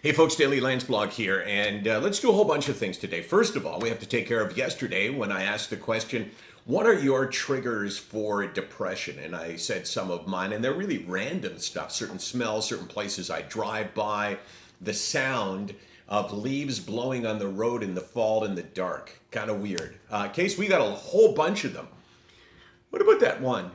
Hey folks, Daily Landsblog here, and let's do a whole bunch of things today. First of all, we have to take care of yesterday when I asked the question, what are your triggers for depression? And I said some of mine, and they're really random stuff. Certain smells, certain places I drive by, the sound of leaves blowing on the road in the fall in the dark. Kind of weird. Case, we got a whole bunch of them. What about that one?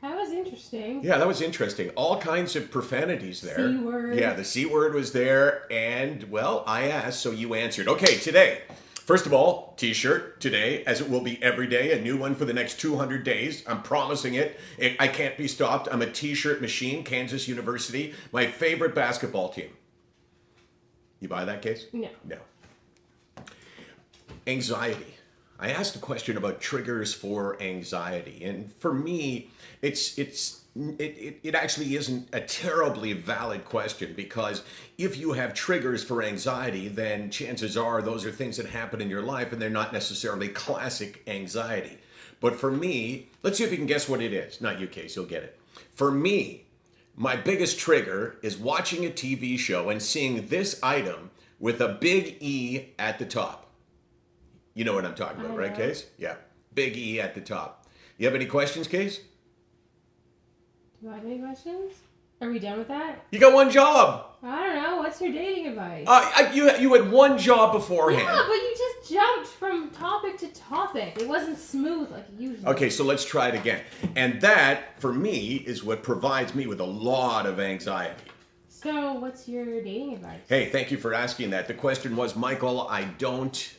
That was interesting. Yeah, that was interesting. All kinds of profanities there. C word. Yeah, the C word was there. And, well, I asked, so you answered. Okay, today. First of all, t-shirt today, as it will be every day, a new one for the next 200 days. I'm promising it. I can't be stopped. I'm a t-shirt machine, Kansas University, my favorite basketball team. You buy that, Case? No. No. Anxiety. I asked a question about triggers for anxiety, and for me, it actually isn't a terribly valid question, because if you have triggers for anxiety, then chances are those are things that happen in your life, and they're not necessarily classic anxiety. But for me, let's see if you can guess what it is. Not you, Case, you'll get it. For me, my biggest trigger is watching a TV show and seeing this item with a big E at the top. You know what I'm talking about, right, Case? Yeah. Big E at the top. You have any questions, Case? Do I have any questions? Are we done with that? You got one job. I don't know. What's your dating advice? You had one job beforehand. Yeah, but you just jumped from topic to topic. It wasn't smooth like it usually. Okay, so let's try it again. And that, for me, is what provides me with a lot of anxiety. So, what's your dating advice? Hey, thank you for asking that. The question was, Michael, I don't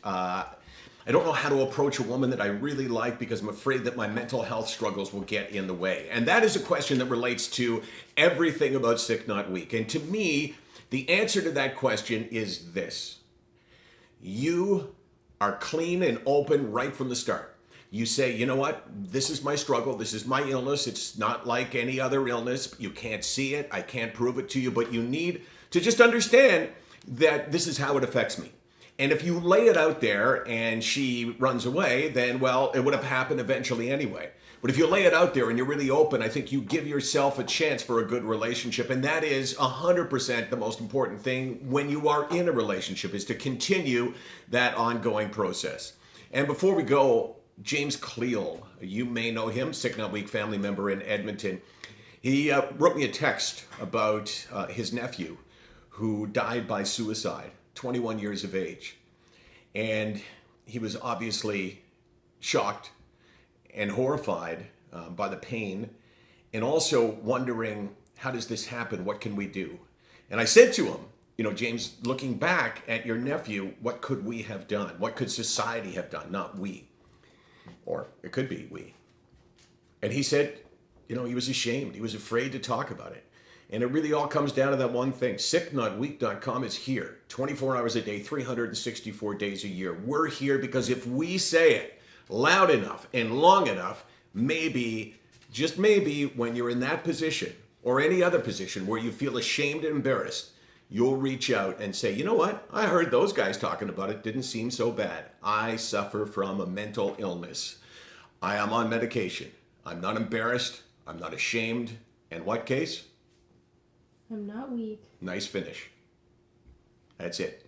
know how to approach a woman that I really like because I'm afraid that my mental health struggles will get in the way. And that is a question that relates to everything about SickNotWeak. And to me, the answer to that question is this. You are clean and open right from the start. You say, you know what, this is my struggle, this is my illness, it's not like any other illness, you can't see it, I can't prove it to you, but you need to just understand that this is how it affects me. And if you lay it out there and she runs away, then, well, it would have happened eventually anyway. But if you lay it out there and you're really open, I think you give yourself a chance for a good relationship. And that is 100% the most important thing when you are in a relationship, is to continue that ongoing process. And before we go, James Cleal, you may know him, SickNotWeak family member in Edmonton. He wrote me a text about his nephew who died by suicide, 21 years of age. And he was obviously shocked and horrified by the pain, and also wondering, how does this happen? What can we do? And I said to him, you know, James, looking back at your nephew, what could we have done? What could society have done? Not we. Or it could be we. And he said, you know, he was ashamed. He was afraid to talk about it. And it really all comes down to that one thing. SickNotWeak.com is here 24 hours a day, 364 days a year. We're here because if we say it loud enough and long enough, maybe, just maybe, when you're in that position or any other position where you feel ashamed and embarrassed, you'll reach out and say, you know what? I heard those guys talking about it. Didn't seem so bad. I suffer from a mental illness. I am on medication. I'm not embarrassed. I'm not ashamed. And what, Case? I'm not weak. Nice finish. That's it.